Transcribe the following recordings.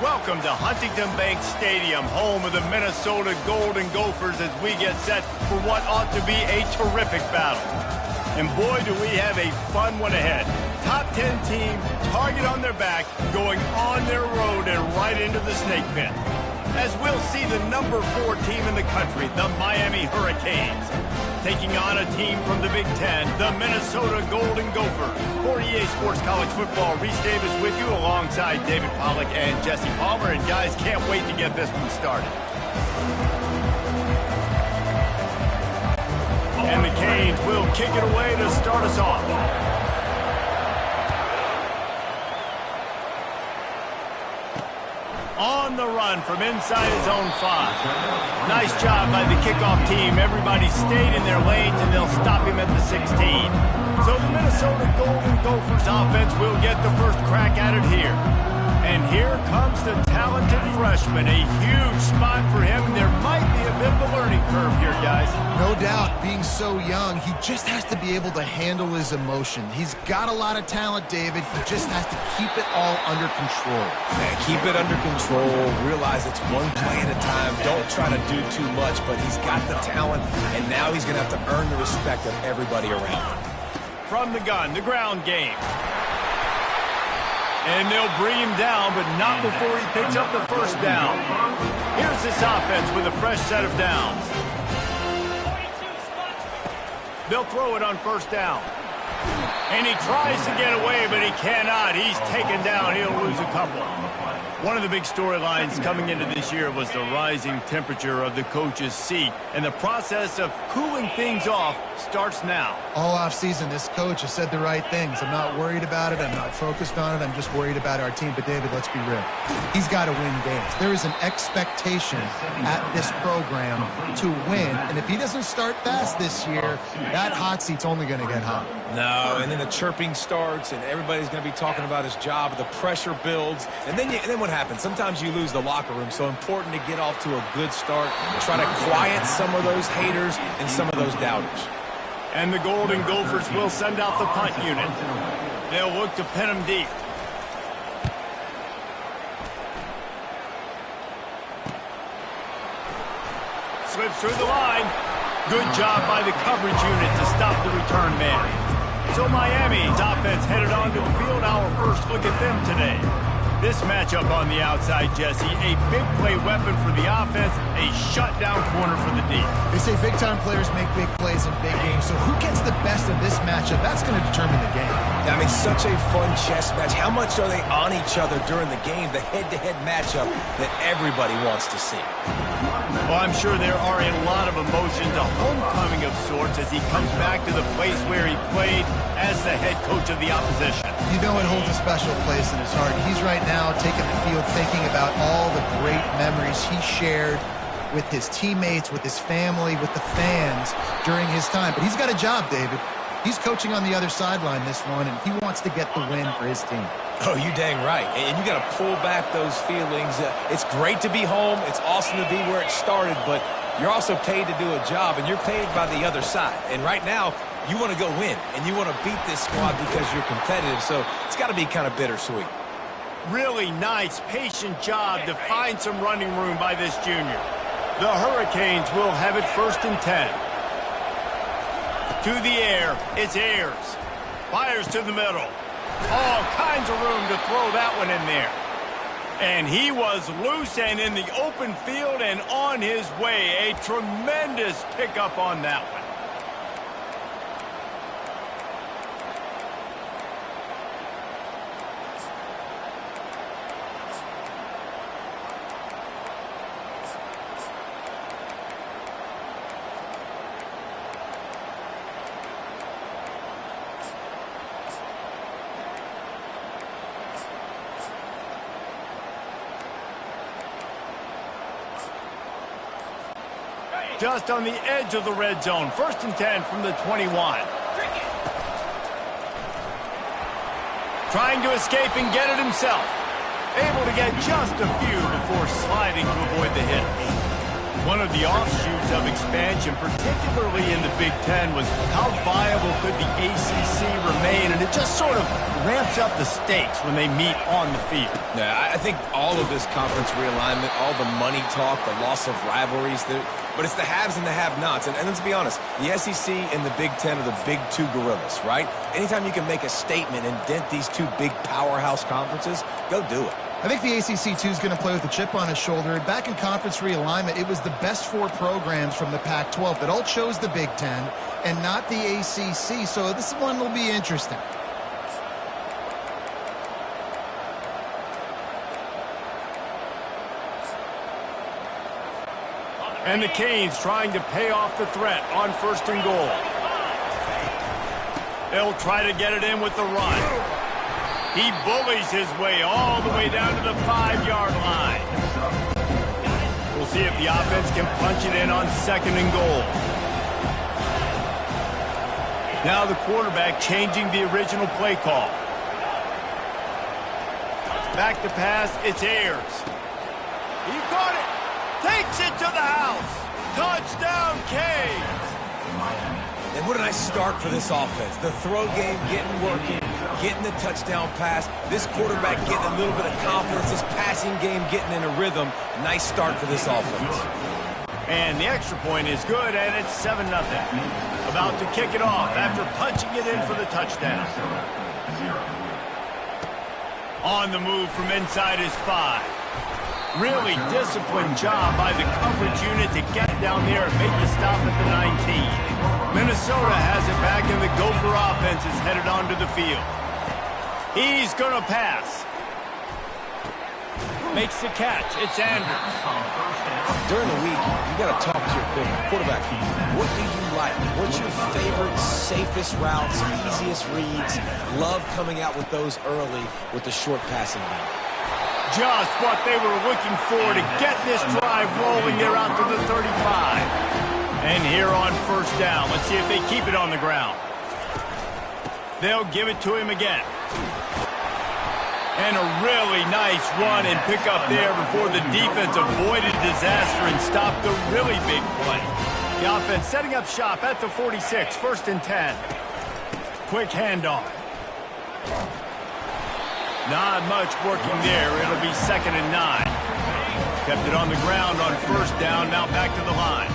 Welcome to Huntington Bank Stadium, home of the Minnesota Golden Gophers, as we get set for what ought to be a terrific battle. And boy, do we have a fun one ahead. Top 10 team, target on their back, going on their road and right into the snake pit. As we'll see the number 4 team in the country, the Miami Hurricanes, taking on a team from the Big Ten, the Minnesota Golden Gophers. For EA Sports College Football, Reese Davis with you alongside David Pollack and Jesse Palmer. And guys, can't wait to get this one started. And the Canes will kick it away to start us off. On the run from inside his own 5. Nice job by the kickoff team. Everybody stayed in their lanes, and they'll stop him at the 16. So the Minnesota Golden Gophers offense will get the first crack at it here. And here comes the talented freshman. A huge spot for him. There might be a bit of a learning curve here, guys. No doubt, being so young, he just has to be able to handle his emotion. He's got a lot of talent, David. He just has to keep it all under control. Man, keep it under control. Realize it's one play at a time. Don't try to do too much, but he's got the talent, and now he's going to have to earn the respect of everybody around him. From the gun, the ground game. And they'll bring him down, but not before he picks up the first down. Here's this offense with a fresh set of downs. They'll throw it on first down. And he tries to get away, but he cannot. He's taken down. He'll lose a couple. One of the big storylines coming into this year was the rising temperature of the coach's seat. And the process of cooling things off starts now. All offseason, this coach has said the right things. I'm not worried about it. I'm not focused on it. I'm just worried about our team. But, David, let's be real. He's got to win games. There is an expectation at this program to win. And if he doesn't start fast this year, that hot seat's only going to get hot. No, and then the chirping starts, and everybody's going to be talking about his job. The pressure builds, and then what happens? Sometimes you lose the locker room. So important to get off to a good start. Try to quiet some of those haters and some of those doubters. And the Golden Gophers will send out the punt unit. They'll look to pin him deep. Slips through the line. Good job by the coverage unit to stop the return man. So Miami's offense headed onto the field. Our first look at them today. This matchup on the outside, Jesse, a big play weapon for the offense, a shutdown corner for the D. They say big-time players make big plays in big games, so who gets the best of this matchup? That's going to determine the game. I mean, such a fun chess match. How much are they on each other during the game, the head-to-head matchup that everybody wants to see? Well, I'm sure there are a lot of emotions, a homecoming of sorts, as he comes back to the place where he played as the head coach of the opposition. You know it holds a special place in his heart. He's right now taking the field thinking about all the great memories he shared with his teammates, with his family, with the fans during his time. But he's got a job, David. He's coaching on the other sideline this one, and he wants to get the win for his team. Oh, you dang right. And you got to pull back those feelings. It's great to be home. It's awesome to be where it started, but you're also paid to do a job, and you're paid by the other side. And right now, you want to go win, and you want to beat this squad because you're competitive, so it's got to be kind of bittersweet. Really nice, patient job to find some running room by this junior. The Hurricanes will have it 1st and 10. To the air, it's Ayers. Fires to the middle. All kinds of room to throw that one in there. And he was loose and in the open field and on his way. A tremendous pickup on that one. Just on the edge of the red zone. 1st and 10 from the 21. Trying to escape and get it himself. Able to get just a few before sliding to avoid the hit. One of the offshoots of expansion, particularly in the Big Ten, was how viable could the ACC remain, and it just sort of ramps up the stakes when they meet on the field. Yeah, I think all of this conference realignment, all the money talk, the loss of rivalries, but it's the haves and the have-nots. And let's be honest, the SEC and the Big Ten are the big two gorillas, right? Anytime you can make a statement and dent these two big powerhouse conferences, go do it. I think the ACC, too, is going to play with a chip on his shoulder. Back in conference realignment, it was the best 4 programs from the Pac-12 that all chose the Big Ten and not the ACC, so this one will be interesting. And the Canes trying to pay off the threat on 1st and goal. They'll try to get it in with the run. He bullies his way all the way down to the 5-yard line. We'll see if the offense can punch it in on 2nd and goal. Now the quarterback changing the original play call. Back to pass, it's Ayers. He caught it. Takes it to the house. Touchdown, Canes. And what a nice start for this offense. The throw game getting working, getting the touchdown pass. This quarterback getting a little bit of confidence. This passing game getting in a rhythm. Nice start for this offense. And the extra point is good, and it's 7-0. About to kick it off after punching it in for the touchdown. On the move from inside his 5. Really disciplined job by the coverage unit to get down there and make the stop at the 19. Minnesota has it back, and the Gopher offense is headed onto the field. He's going to pass. Makes the catch. It's Andrews. During the week, you got to talk to your quarterback. What do you like? What's your favorite, safest routes, easiest reads? Love coming out with those early with the short passing game. Just what they were looking for to get this drive rolling. They're out to the 35. And here on 1st down, let's see if they keep it on the ground. They'll give it to him again. And a really nice run and pick up there before the defense avoided disaster and stopped the really big play. The offense setting up shop at the 46, 1st and 10. Quick handoff. Not much working there. It'll be 2nd and 9. Kept it on the ground on 1st down. Now back to the line.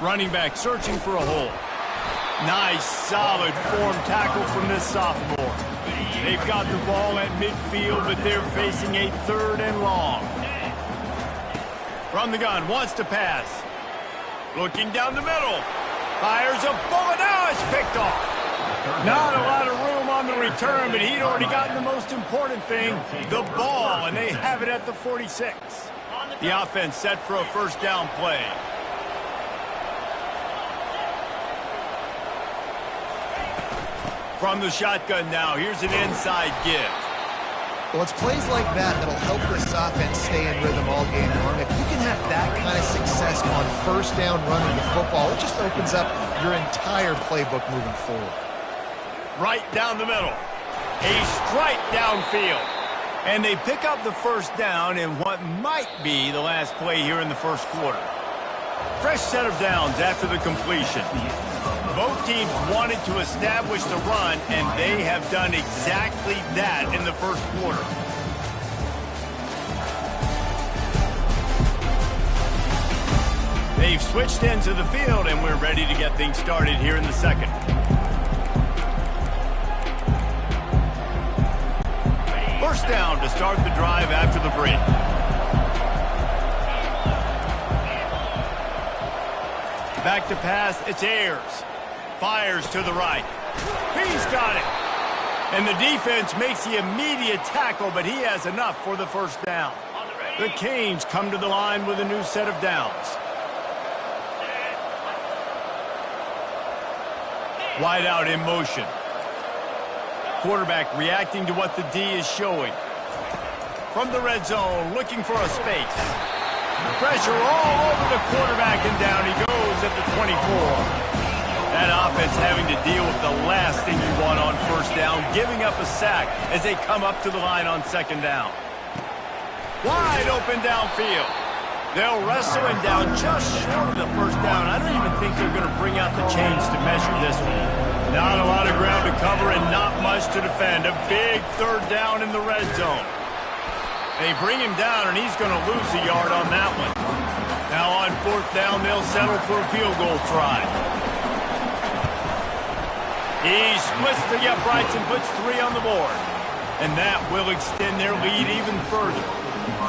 Running back searching for a hole. Nice, solid form tackle from this sophomore. They've got the ball at midfield, but they're facing a 3rd and long. From the gun, wants to pass. Looking down the middle. Fires a bullet. Now it's picked off. Not a lot of room on the return, but he'd already gotten the most important thing, the ball, and they have it at the 46. The offense set for a 1st down play. From the shotgun now, here's an inside give. Well, it's plays like that that'll help this offense stay in rhythm all game long. If you can have that kind of success on 1st down running the football, it just opens up your entire playbook moving forward. Right down the middle. A strike downfield. And they pick up the 1st down in what might be the last play here in the 1st quarter. Fresh set of downs after the completion. Both teams wanted to establish the run, and they have done exactly that in the 1st quarter. They've switched into the field, and we're ready to get things started here in the 2nd. First down to start the drive after the break. Back to pass, it's Ayers. Fires to the right. He's got it. And the defense makes the immediate tackle, but he has enough for the 1st down. The Canes come to the line with a new set of downs. Wide out in motion. Quarterback reacting to what the D is showing. From the red zone, looking for a space. Pressure all over the quarterback, and down he goes at the 24. That offense having to deal with the last thing you want on first down, giving up a sack as they come up to the line on second down. Wide open downfield. They'll wrestle him down just short of the first down. I don't even think they're going to bring out the chains to measure this one. Not a lot of ground to cover and not much to defend. A big third down in the red zone. They bring him down, and he's going to lose a yard on that one. Now on fourth down, they'll settle for a field goal try. He splits the uprights and puts 3 on the board. And that will extend their lead even further.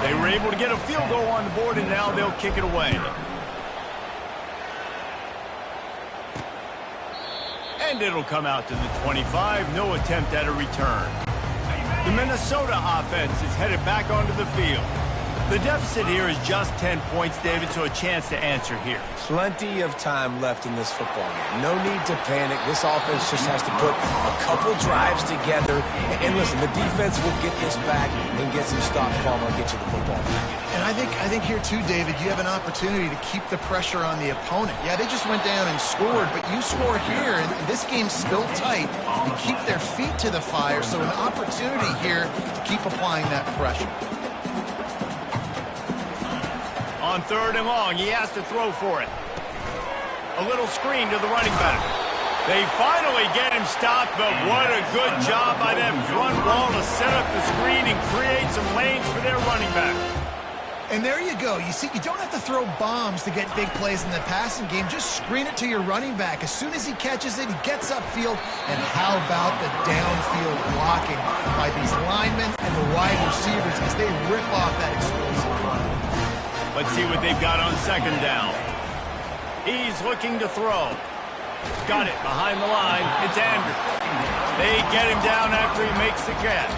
They were able to get a field goal on the board, and now they'll kick it away. And it'll come out to the 25. No attempt at a return. The Minnesota offense is headed back onto the field. The deficit here is just 10 points, David, so a chance to answer here. Plenty of time left in this football game. No need to panic. This offense just has to put a couple drives together. And listen, the defense will get this back and get some stops. Palmer and get you the football back. And I think here too, David, you have an opportunity to keep the pressure on the opponent. Yeah, they just went down and scored, but you score here, and this game's still tight. You keep their feet to the fire, so an opportunity here to keep applying that pressure. On third and long, he has to throw for it. A little screen to the running back. They finally get him stopped, but what a good job by that front wall to set up the screen and create some lanes for their running back. And there you go. You see, you don't have to throw bombs to get big plays in the passing game. Just screen it to your running back. As soon as he catches it, he gets upfield. And how about the downfield blocking by these linemen and the wide receivers as they rip off that explosive run. Let's see what they've got on second down. He's looking to throw. Got it behind the line. It's Andrews. They get him down after he makes the catch.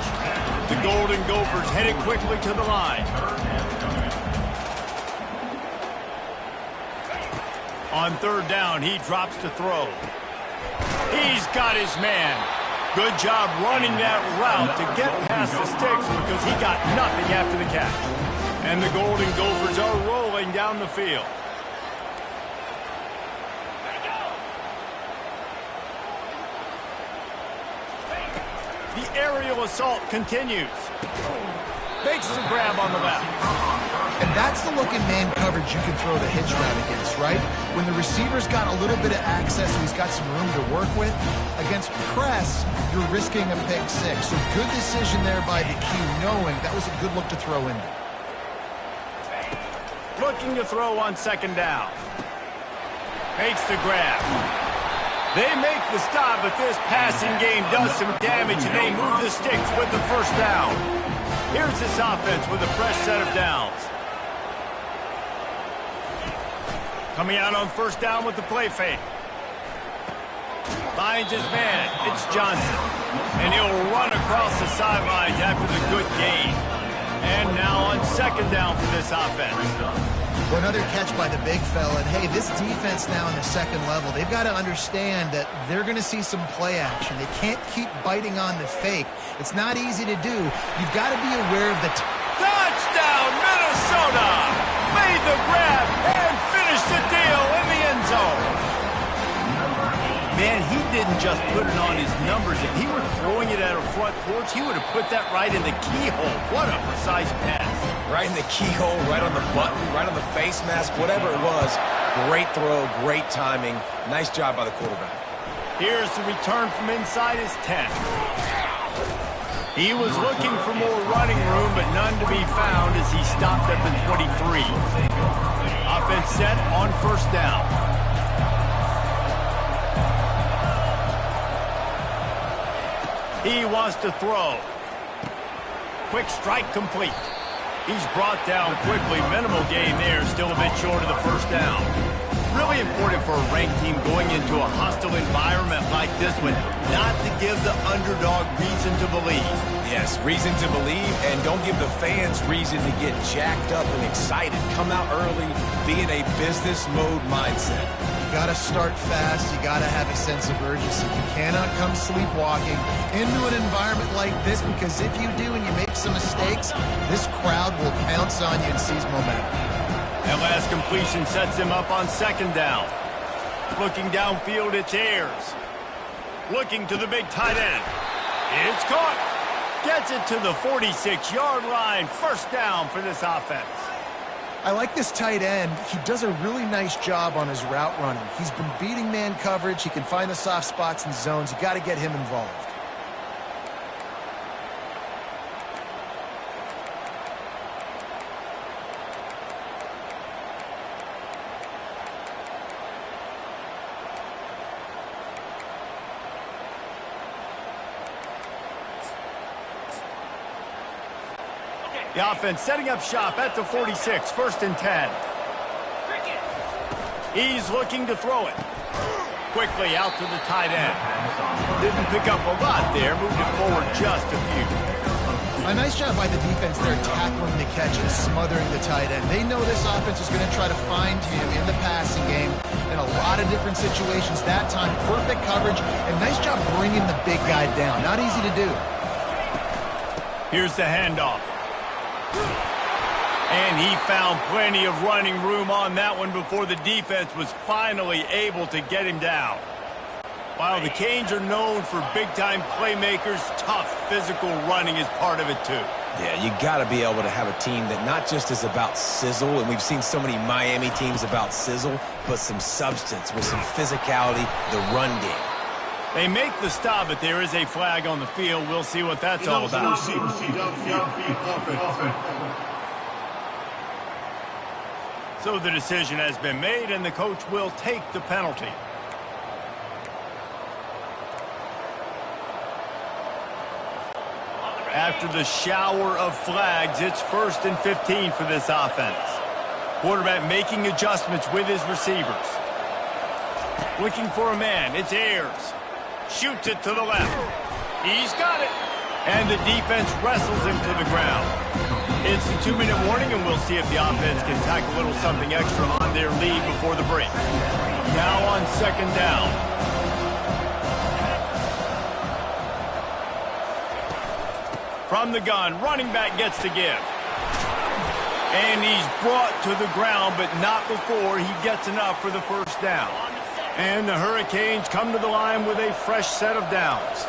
The Golden Gophers headed quickly to the line. On third down, he drops to throw. He's got his man. Good job running that route to get past the sticks because he got nothing after the catch. And the Golden Gophers are rolling down the field. The aerial assault continues. Makes the grab on the left. And that's the look in man coverage you can throw the hitch route against, right? When the receiver's got a little bit of access, he's got some room to work with. Against press, you're risking a pick six. So good decision there by the Q, knowing that was a good look to throw in there. Looking to throw on second down. Makes the grab. They make the stop, but this passing game does some damage, and they move the sticks with the first down. Here's this offense with a fresh set of downs. Coming out on first down with the play fake. Finds his man. It's Johnson. And he'll run across the sidelines after the good gain. And now on second down for this offense. Well, another catch by the big fella. And hey, this defense now in the second level, they've got to understand that they're going to see some play action. They can't keep biting on the fake. It's not easy to do. You've got to be aware of the touchdown, Minnesota! Made the grab and finished the deal in the end zone. Man, he didn't just put it on his numbers. If he were throwing it at a front porch, he would have put that right in the keyhole. What a precise pass. Right in the keyhole, right on the button, right on the face mask, whatever it was. Great throw, great timing. Nice job by the quarterback. Here's the return from inside his 10. He was looking for more running room, but none to be found as he stopped at the 23. Offense set on first down. He wants to throw. Quick strike complete. He's brought down quickly. Minimal gain there. Still a bit short of the first down. Really important for a ranked team going into a hostile environment like this one not to give the underdog reason to believe. Yes, reason to believe, and don't give the fans reason to get jacked up and excited. Come out early, be in a business mode mindset. You got to start fast. You got to have a sense of urgency. You cannot come sleepwalking into an environment like this, because if you do and you make some mistakes, this crowd will pounce on you and seize momentum. That last completion sets him up on second down. Looking downfield, it's Ayers. Looking to the big tight end. It's caught. Gets it to the 46-yard line. First down for this offense. I like this tight end. He does a really nice job on his route running. He's been beating man coverage. He can find the soft spots and zones. You got to get him involved. The offense setting up shop at the 46, 1st and 10. He's looking to throw it. Quickly out to the tight end. Didn't pick up a lot there, moved it forward just a few. A nice job by the defense there tackling the catch and smothering the tight end. They know this offense is going to try to find him in the passing game in a lot of different situations. That time, perfect coverage, and nice job bringing the big guy down. Not easy to do. Here's the handoff. And he found plenty of running room on that one before the defense was finally able to get him down. While the Canes are known for big-time playmakers, tough physical running is part of it too. Yeah, you got to be able to have a team that not just is about sizzle, and we've seen so many Miami teams about sizzle, but some substance with some physicality, the run game. They make the stop, but there is a flag on the field. We'll see what that's all about. So the decision has been made, and the coach will take the penalty. After the shower of flags, it's 1st and 15 for this offense. Quarterback making adjustments with his receivers. Looking for a man, it's Ayers. Shoots it to the left. He's got it. And the defense wrestles him to the ground. It's a 2-minute warning, and we'll see if the offense can tack a little something extra on their lead before the break. Now on 2nd down. From the gun, running back gets to give. And he's brought to the ground, but not before he gets enough for the 1st down. And the Hurricanes come to the line with a fresh set of downs.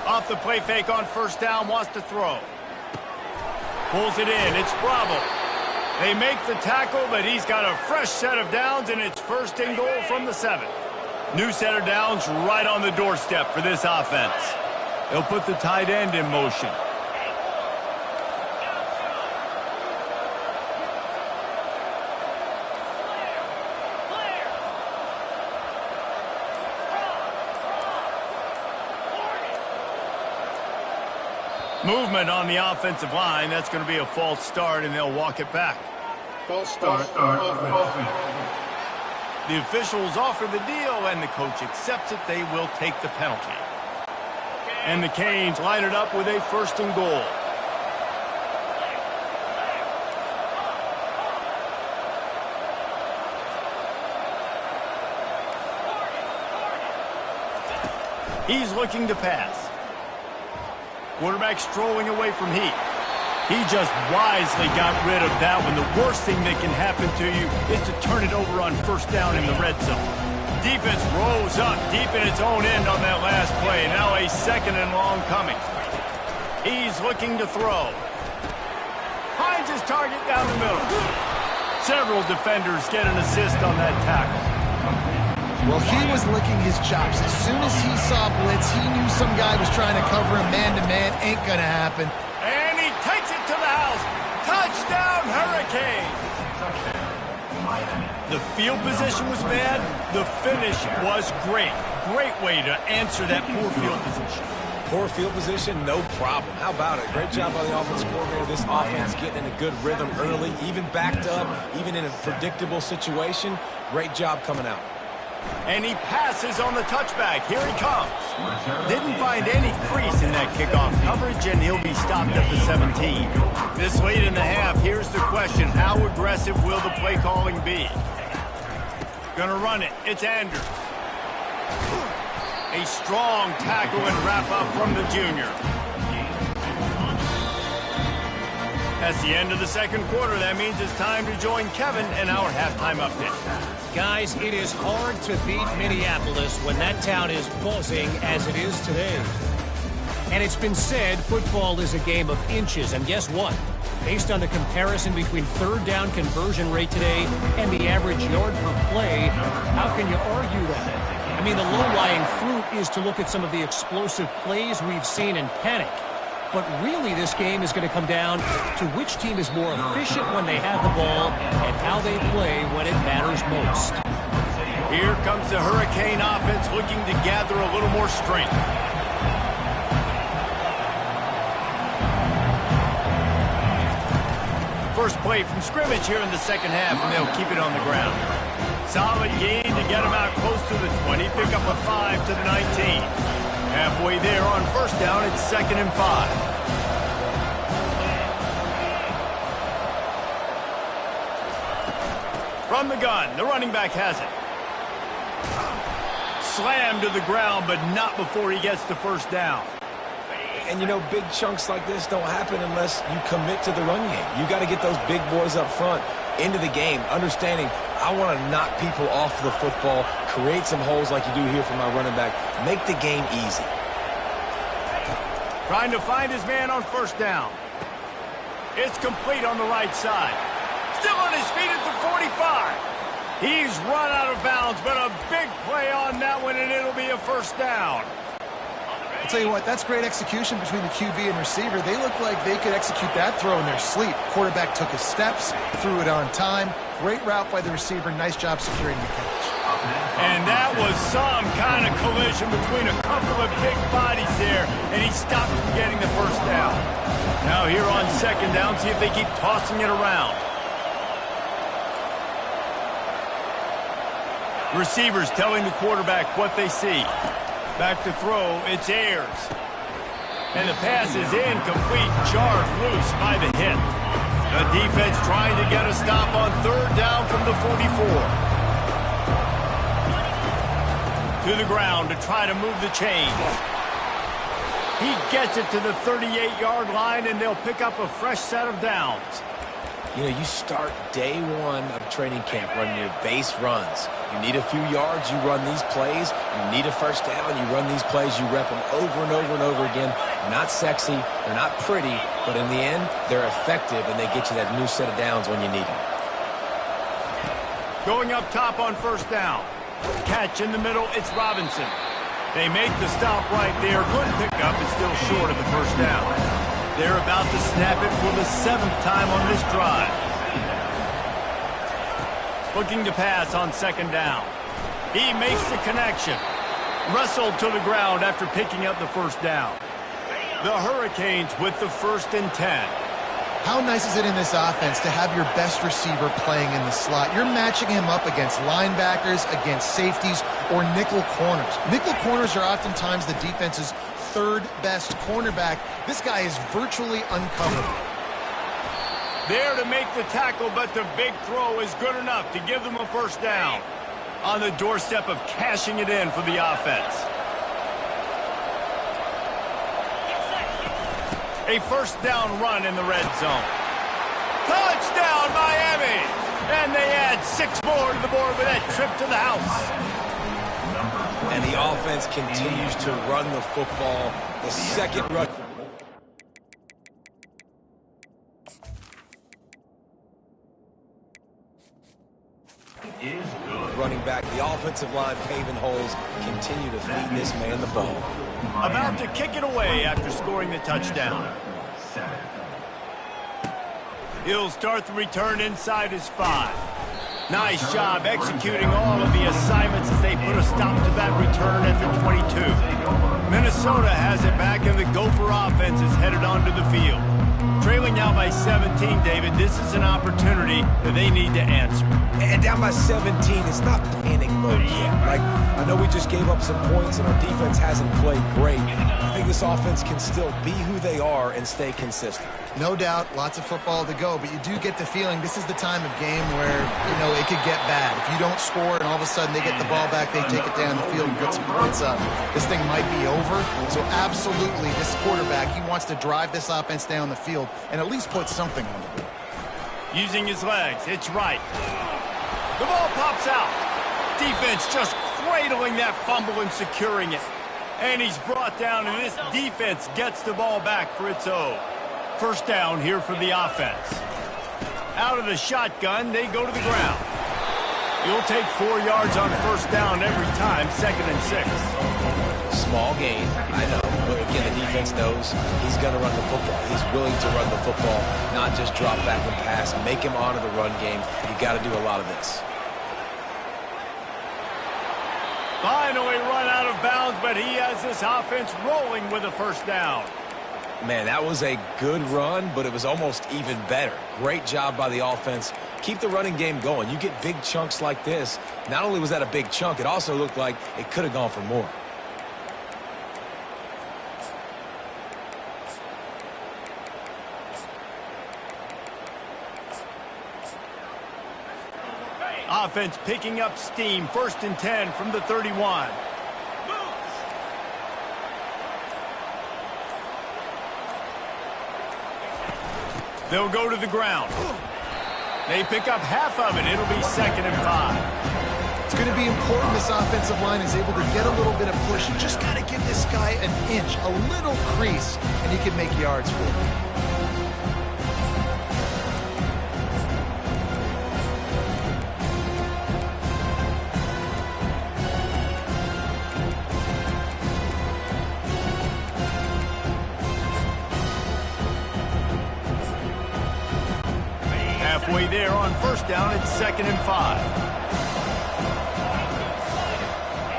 Off the play fake on 1st down, wants to throw. Pulls it in, it's Bravo. They make the tackle, but he's got a fresh set of downs, and it's 1st and goal from the 7. New set of downs right on the doorstep for this offense. They'll put the tight end in motion. Movement on the offensive line. That's going to be a false start, and they'll walk it back. False start. The officials offer the deal, and the coach accepts it. They will take the penalty. And the Canes line it up with a 1st and goal. He's looking to pass. Quarterback strolling away from Heat. He just wisely got rid of that one. The worst thing that can happen to you is to turn it over on 1st down in the red zone. Defense rose up deep in its own end on that last play. Now a 2nd and long coming. He's looking to throw. Finds his target down the middle. Several defenders get an assist on that tackle. Well, he was licking his chops. As soon as he saw blitz, he knew some guy was trying to cover him man-to-man. Ain't gonna happen. And he takes it to the house. Touchdown, Hurricanes! The field position was bad. The finish was great. Great way to answer that poor field position. Poor field position, no problem. How about it? Great job by the offensive coordinator. This offense getting in a good rhythm early, even backed up, even in a predictable situation. Great job coming out. And he passes on the touchback. Here he comes. Didn't find any crease in that kickoff coverage, and he'll be stopped at the 17. This late in the half, here's the question. How aggressive will the play calling be? Gonna run it. It's Anders. A strong tackle and wrap up from the junior. That's the end of the second quarter. That means it's time to join Kevin in our halftime update. Guys, it is hard to beat Minneapolis when that town is buzzing as it is today. And it's been said football is a game of inches. And guess what? Based on the comparison between third down conversion rate today and the average yard per play, how can you argue that? I mean, the low-lying fruit is to look at some of the explosive plays we've seen in panic. But really, this game is going to come down to which team is more efficient when they have the ball and how they play when it matters most. Here comes the Hurricane offense looking to gather a little more strength. First play from scrimmage here in the second half, and they'll keep it on the ground. Solid gain to get them out close to the 20. Pick up a 5 to the 19. Halfway there on first down, it's 2nd and 5. From the gun, the running back has it. Slammed to the ground, but not before he gets the first down. And, you know, big chunks like this don't happen unless you commit to the run game. You got to get those big boys up front into the game, understanding I want to knock people off the football, create some holes like you do here for my running back, make the game easy. Trying to find his man on first down. It's complete on the right side. Still on his feet at the 45. He's run out of bounds, but a big play on that one, and it'll be a first down. I'll tell you what, that's great execution between the QB and receiver. They look like they could execute that throw in their sleep. Quarterback took his steps, threw it on time. Great route by the receiver. Nice job securing the catch. And that was some kind of collision between a couple of big bodies there, and he stopped from getting the first down. Now here on second down, see if they keep tossing it around. Receivers telling the quarterback what they see. Back to throw, it's Ayers. And the pass is incomplete, jarred loose by the hit. The defense trying to get a stop on third down from the 44. To the ground to try to move the chains. He gets it to the 38-yard line, and they'll pick up a fresh set of downs. You know, you start day one of training camp running your base runs. You need a few yards, you run these plays. You need a first down, you run these plays. You rep them over and over and over again. They're not sexy, they're not pretty, but in the end, they're effective, and they get you that new set of downs when you need them. Going up top on first down. Catch in the middle, it's Robinson. They make the stop right there. Good pickup, but still short of the first down. They're about to snap it for the 7th time on this drive. Looking to pass on second down. He makes the connection. Wrestled to the ground after picking up the first down. The Hurricanes with the 1st and 10. How nice is it in this offense to have your best receiver playing in the slot? You're matching him up against linebackers, against safeties, or nickel corners. Nickel corners are oftentimes the defense's 3rd best cornerback. This guy is virtually uncoverable. There to make the tackle, but the big throw is good enough to give them a first down. On the doorstep of cashing it in for the offense. A first down run in the red zone. Touchdown, Miami! And they add 6 more to the board with that trip to the house. And the offense continues to run the football. The second run. Running back, the offensive line paving holes, continue to feed this man the ball. About to kick it away after scoring the touchdown. He'll start the return inside his 5. Nice job executing all of the assignments as they put a stop to that return at the 22. Minnesota has it back, and the Gopher offense is headed onto the field. Trailing now by 17, David, this is an opportunity that they need to answer. And down by 17, it's not panic mode yet. Like, I know we just gave up some points and our defense hasn't played great, I think this offense can still be who they are and stay consistent. No doubt, lots of football to go, but you do get the feeling this is the time of game where, it could get bad. If you don't score and all of a sudden they get the ball back, they take it down the field and put some points up, this thing might be over. So absolutely, this quarterback, he wants to drive this offense down the field and at least put something on the board. Using his legs, it's right. The ball pops out. Defense just cradling that fumble and securing it. And he's brought down, and this defense gets the ball back for its own. First down here for the offense. Out of the shotgun, they go to the ground. You'll take 4 yards on first down every time, 2nd and 6. Small gain, I know. But again, the defense knows he's going to run the football. He's willing to run the football, not just drop back and pass, make him honor the run game. You got to do a lot of this. Finally run out of bounds, but he has this offense rolling with a first down. Man, that was a good run, but it was almost even better. Great job by the offense. Keep the running game going. You get big chunks like this. Not only was that a big chunk, it also looked like it could have gone for more. Offense picking up steam. 1st and 10 from the 31. They'll go to the ground. They pick up half of it. It'll be 2nd and 5. It's going to be important this offensive line is able to get a little bit of push. You just got to give this guy an inch, a little crease, and he can make yards for it. Halfway there on first down, it's 2nd and 5.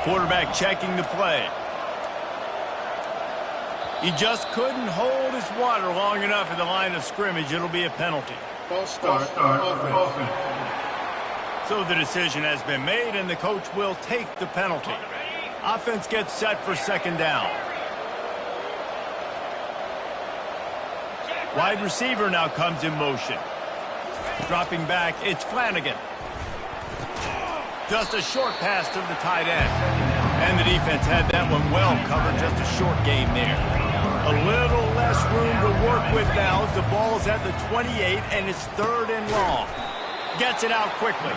Quarterback checking the play. He just couldn't hold his water long enough at the line of scrimmage. It'll be a penalty. False start. So the decision has been made, and the coach will take the penalty. Offense gets set for 2nd down. Wide receiver now comes in motion. Dropping back, it's Flanagan. Just a short pass to the tight end. And the defense had that one well covered, just a short gain there. A little less room to work with now as the ball's at the 28, and it's 3rd and long. Gets it out quickly.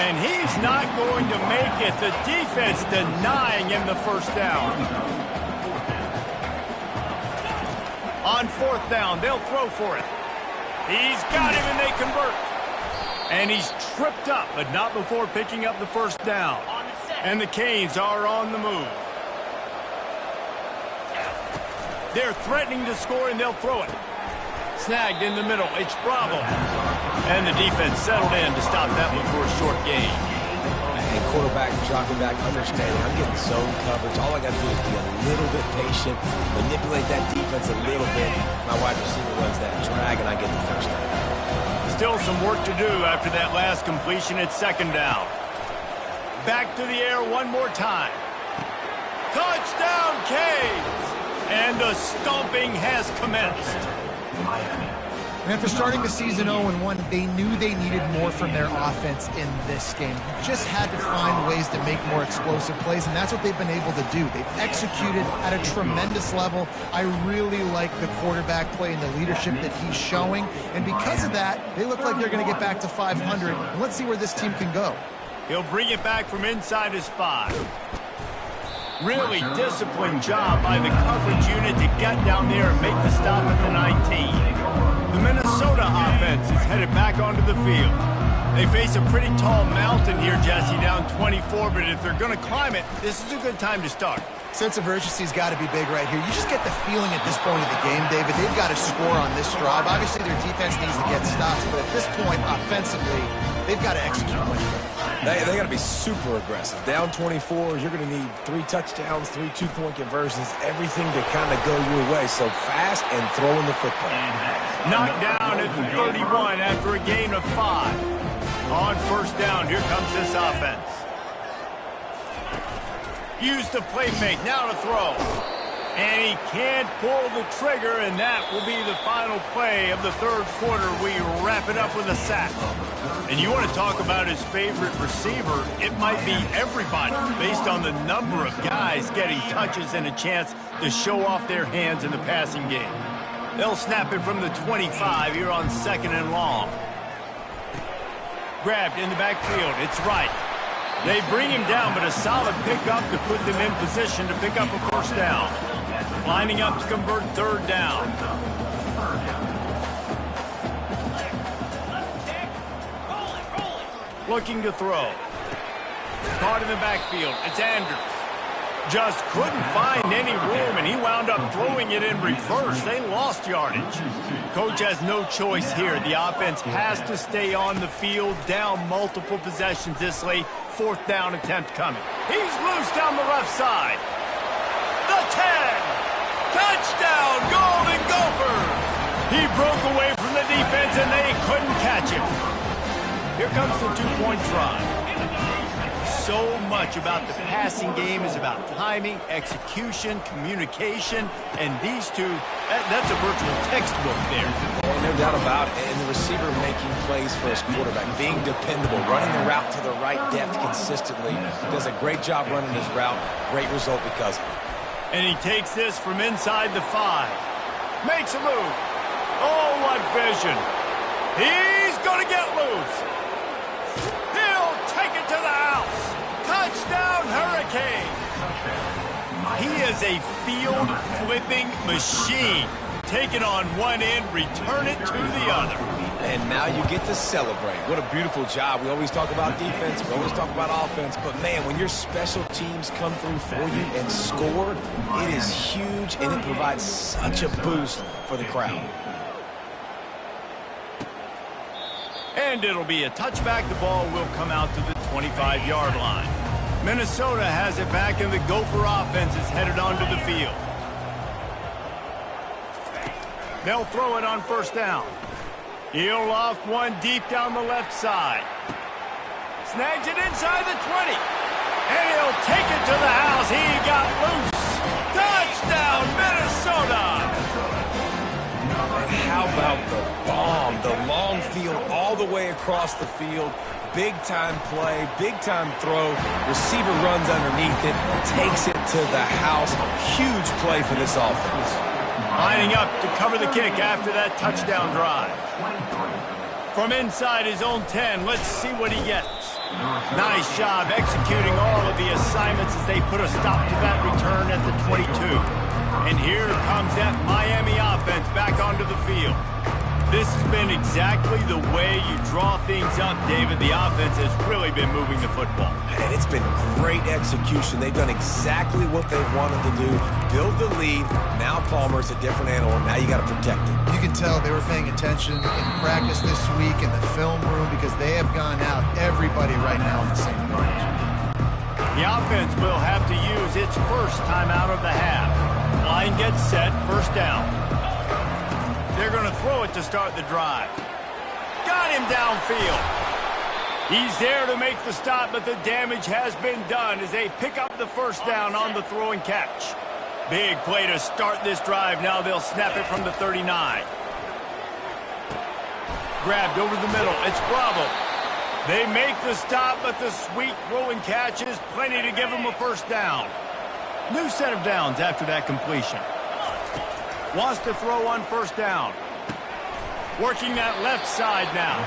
And he's not going to make it. The defense denying him the first down. On 4th down, they'll throw for it. He's got him, and they convert. And he's tripped up, but not before picking up the first down. And the Canes are on the move. They're threatening to score, and they'll throw it. Snagged in the middle. It's Bravo. And the defense settled in to stop that one for a short gain. And quarterback dropping back, understanding I'm getting zone coverage. All I got to do is be a little bit patient, manipulate that defense a little bit. My wide receiver runs that drag, and I get the first down. Still some work to do after that last completion. It's 2nd down. Back to the air one more time. Touchdown, Canes! And the stomping has commenced. And after starting the season 0-1, they knew they needed more from their offense in this game. You just had to find ways to make more explosive plays, and that's what they've been able to do. They've executed at a tremendous level. I really like the quarterback play and the leadership that he's showing. And because of that, they look like they're going to get back to 500. And let's see where this team can go. He'll bring it back from inside his 5. Really disciplined job by the coverage unit to get down there and make the stop at the 19. The Minnesota offense is headed back onto the field. They face a pretty tall mountain here, Jesse, down 24, but if they're going to climb it, this is a good time to start. Sense of urgency's got to be big right here. You just get the feeling at this point of the game, David, they've got to score on this drive. Obviously, their defense needs to get stops, but at this point, offensively, they've got to execute much better. They got to be super aggressive. Down 24, you're going to need 3 touchdowns, 3 2-point conversions, everything to kind of go your way. So fast and throwing the football. Knocked down at the 31 after a gain of 5. On first down, here comes this offense. Use the play fake, now to throw. And he can't pull the trigger, and that will be the final play of the third quarter. We wrap it up with a sack. And you want to talk about his favorite receiver, it might be everybody, based on the number of guys getting touches and a chance to show off their hands in the passing game. They'll snap it from the 25 here on 2nd and long. Grabbed in the backfield. It's right. They bring him down, but a solid pickup to put them in position to pick up a first down. Lining up to convert 3rd down. Looking to throw. Caught in the backfield. It's Andrews. Just couldn't find any room, and he wound up throwing it in reverse. They lost yardage. Coach has no choice here. The offense has to stay on the field, down multiple possessions this late. 4th down attempt coming. He's loose down the left side. The 10. Touchdown, Golden Gophers. He broke away from the defense, and they couldn't catch him. Here comes the 2-point try. So much about the passing game is about timing, execution, communication, and these two, that's a virtual textbook there. No doubt about it. And the receiver making plays for his quarterback, being dependable, running the route to the right depth consistently. Does a great job running his route. Great result because of it. And he takes this from inside the 5. Makes a move. Oh, what vision. He's going to get loose. He'll take it to the house. Touchdown, Hurricane. He is a field-flipping machine. Take it on one end, return it to the other. And now you get to celebrate. What a beautiful job. We always talk about defense. We always talk about offense. But, man, when your special teams come through for you and score, it is huge, and it provides such a boost for the crowd. And it'll be a touchback. The ball will come out to the 25-yard line. Minnesota has it back, and the Gopher offense is headed onto the field. They'll throw it on 1st down. He'll loft one deep down the left side. Snags it inside the 20. And he'll take it to the house. He got loose. Touchdown, Minnesota! And how about the bomb? The long field all the way across the field. Big-time play, big-time throw. Receiver runs underneath it, takes it to the house. Huge play for this offense. Lining up to cover the kick after that touchdown drive. From inside his own 10, let's see what he gets. Nice job executing all of the assignments as they put a stop to that return at the 22. And here comes that Miami offense back onto the field. This has been exactly the way you draw things up, David. The offense has really been moving the football. And it's been great execution. They've done exactly what they've wanted to do. Build the lead. Now Palmer's a different animal. Now you got to protect it. You can tell they were paying attention in practice this week in the film room because they have gone out, everybody right now on the same page. The offense will have to use its first timeout of the half. Line gets set, 1st down. They're going to throw it to start the drive. Got him downfield. He's there to make the stop, but the damage has been done as they pick up the 1st down on the throw and catch. Big play to start this drive. Now they'll snap it from the 39. Grabbed over the middle. It's Bravo. They make the stop, but the sweet throw and catch is plenty to give them a 1st down. New set of downs after that completion. Wants to throw on 1st down. Working that left side now.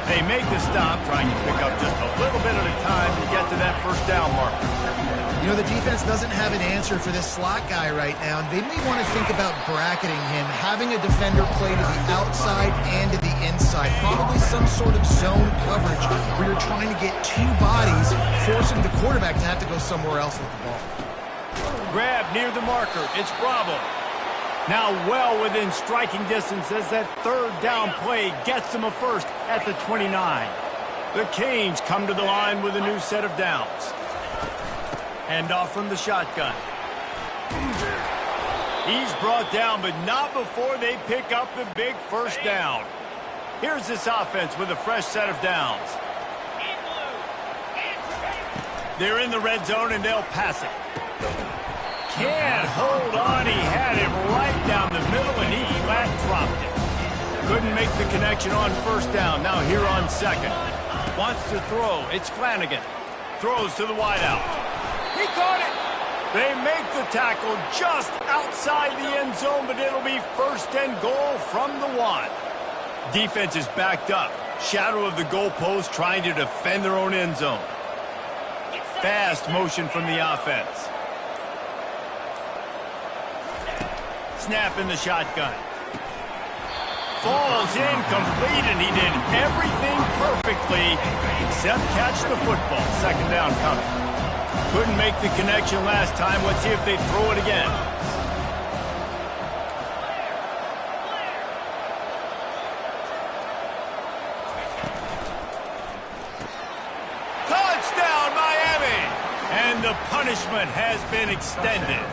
They make the stop, trying to pick up just a little bit at a time to get to that 1st down marker. You know, the defense doesn't have an answer for this slot guy right now, and they may want to think about bracketing him, having a defender play to the outside and to the inside. Probably some sort of zone coverage where you're trying to get 2 bodies, forcing the quarterback to have to go somewhere else with the ball. Grab near the marker. It's Bravo. Now well within striking distance as that 3rd down play gets them a 1st at the 29. The Canes come to the line with a new set of downs. Hand off from the shotgun. He's brought down, but not before they pick up the big 1st down. Here's this offense with a fresh set of downs. They're in the red zone, and they'll pass it. can't hold on. He had it right down the middle, and he flat dropped it. Couldn't make the connection on first down. Now here on second. Wants to throw. It's Flanagan. Throws to the wideout. He caught it. They make the tackle just outside the end zone, but it'll be first and goal from the 1. Defense is backed up. Shadow of the goalpost, trying to defend their own end zone. Fast motion from the offense. Snap in the shotgun. Falls incomplete, and he did everything perfectly except catch the football. Second down coming. Couldn't make the connection last time. Let's see if they throw it again. Touchdown, Miami! And the punishment has been extended.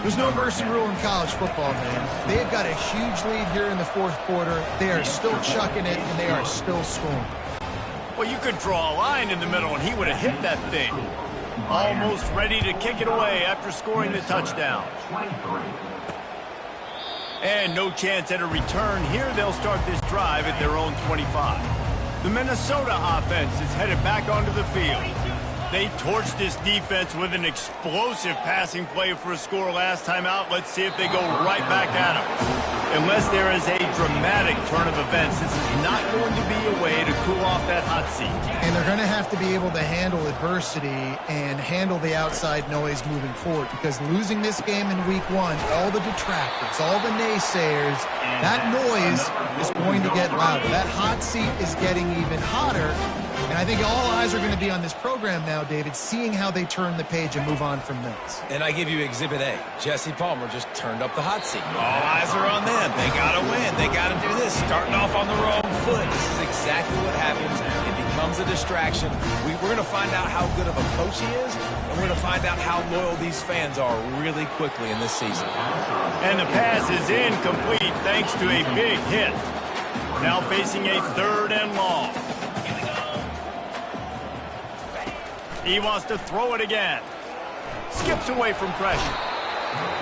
There's no mercy rule in college football, man. They've got a huge lead here in the fourth quarter. They are still chucking it, and they are still scoring. Well, you could draw a line in the middle, and he would have hit that thing. Almost ready to kick it away after scoring the touchdown. And no chance at a return. Here they'll start this drive at their own 25. The Minnesota offense is headed back onto the field. They torched this defense with an explosive passing play for a score last time out. Let's see if they go right back at them. Unless there is a dramatic turn of events, this is not going to be a way to cool off that hot seat. And they're going to have to be able to handle adversity and handle the outside noise moving forward, because losing this game in week 1, all the detractors, all the naysayers, that noise is going to get louder. That hot seat is getting even hotter. And I think all eyes are going to be on this program now, David, seeing how they turn the page and move on from this. And I give you Exhibit A. Jesse Palmer just turned up the hot seat. All eyes are on them. They got to win. They got to do this. Starting off on the wrong foot. This is exactly what happens. It becomes a distraction. We're going to find out how good of a coach he is, and we're going to find out how loyal these fans are really quickly in this season. And the pass is incomplete thanks to a big hit. Now facing a 3rd and long. He wants to throw it again. Skips away from pressure.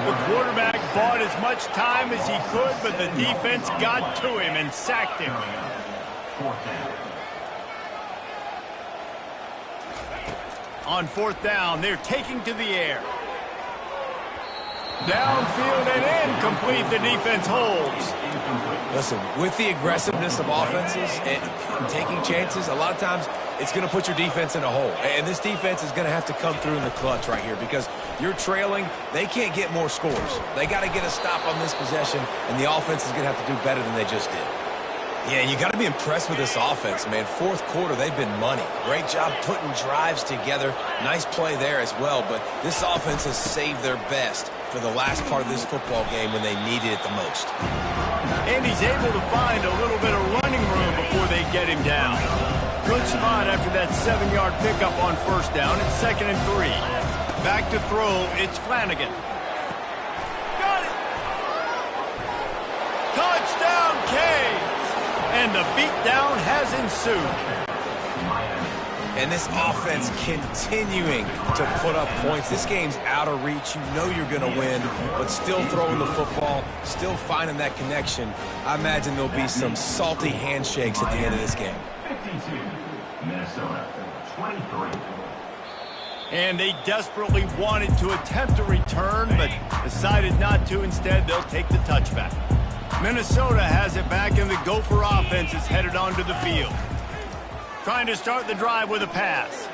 The quarterback bought as much time as he could, but the defense got to him and sacked him. On 4th down, they're taking to the air. Downfield and incomplete. The defense holds. Listen, with the aggressiveness of offenses and taking chances, a lot of times it's going to put your defense in a hole. And this defense is going to have to come through in the clutch right here, because you're trailing. They can't get more scores. They got to get a stop on this possession, and the offense is going to have to do better than they just did. Yeah, you got to be impressed with this offense, man. 4th quarter, they've been money. Great job putting drives together. Nice play there as well, but this offense has saved their best for the last part of this football game when they needed it the most. And he's able to find a little bit of running room before they get him down. Good spot after that 7-yard pickup on 1st down. It's 2nd and 3. Back to throw, it's Flanagan. Got it! Touchdown, Canes! And the beatdown has ensued. And this offense continuing to put up points. This game's out of reach. You know you're going to win, but still throwing the football, still finding that connection. I imagine there'll be some salty handshakes at the end of this game. 52, Minnesota, 23. And they desperately wanted to attempt a return, but decided not to. Instead, they'll take the touchback. Minnesota has it back, and the Gopher offense is headed onto the field. Trying to start the drive with a pass.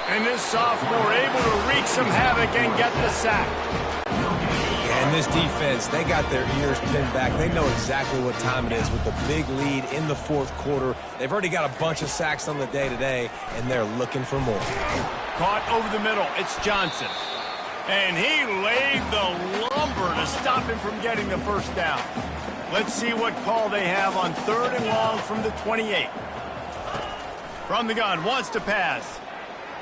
And this sophomore able to wreak some havoc and get the sack. And this defense, they got their ears pinned back. They know exactly what time it is with the big lead in the 4th quarter. They've already got a bunch of sacks on the day today, and they're looking for more. Caught over the middle. It's Johnson. And he laid the lumber to stop him from getting the 1st down. Let's see what call they have on 3rd and long from the 28. From the gun, wants to pass.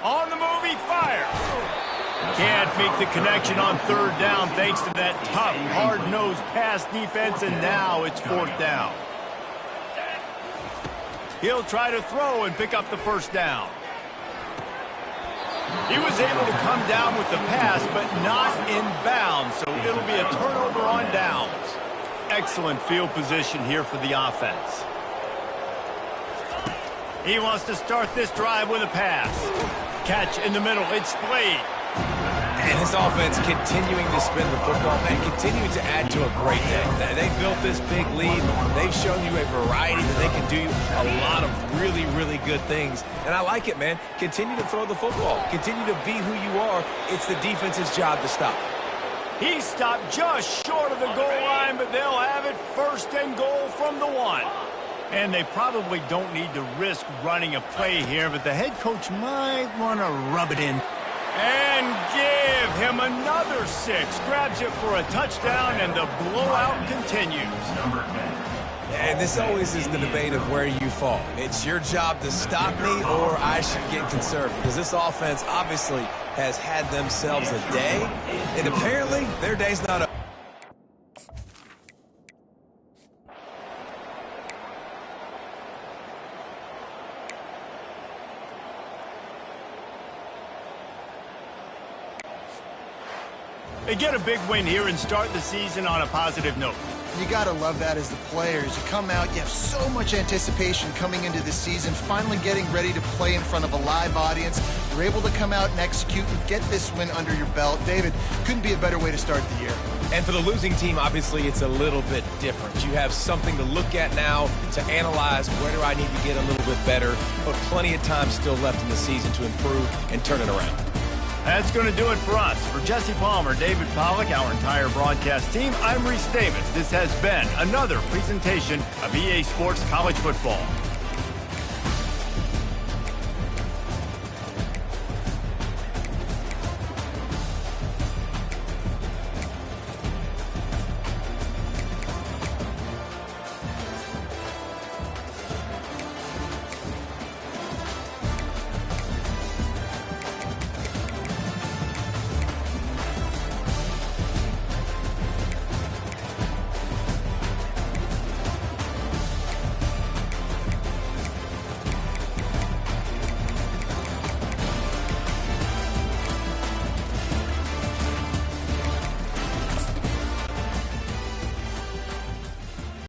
On the move, he fires. Can't make the connection on 3rd down thanks to that tough, hard-nosed pass defense, and now it's 4th down. He'll try to throw and pick up the 1st down. He was able to come down with the pass, but not in bounds, so it'll be a turnover on downs. Excellent field position here for the offense. He wants to start this drive with a pass. Catch in the middle. It's Blade. And this offense continuing to spin the football, man, continuing to add to a great day. They built this big lead. They've shown you a variety that they can do a lot of really, really good things. And I like it, man. Continue to throw the football. Continue to be who you are. It's the defense's job to stop. He stopped just short of the goal line, but they'll have it first and goal from the 1. And they probably don't need to risk running a play here, but the head coach might want to rub it in. And give him another 6. Grabs it for a touchdown, and the blowout continues. Number 10. And this always is the debate of where you fall. It's your job to stop me, or I should get conservative. Because this offense obviously has had themselves a day, and apparently their day's not up. They get a big win here and start the season on a positive note. You got to love that as the players. You come out, you have so much anticipation coming into the season, finally getting ready to play in front of a live audience. You're able to come out and execute and get this win under your belt. David, couldn't be a better way to start the year. And for the losing team, obviously, it's a little bit different. You have something to look at now, to analyze where do I need to get a little bit better, but plenty of time still left in the season to improve and turn it around. That's going to do it for us. For Jesse Palmer, David Pollack, our entire broadcast team, I'm Reese Davis. This has been another presentation of EA Sports College Football.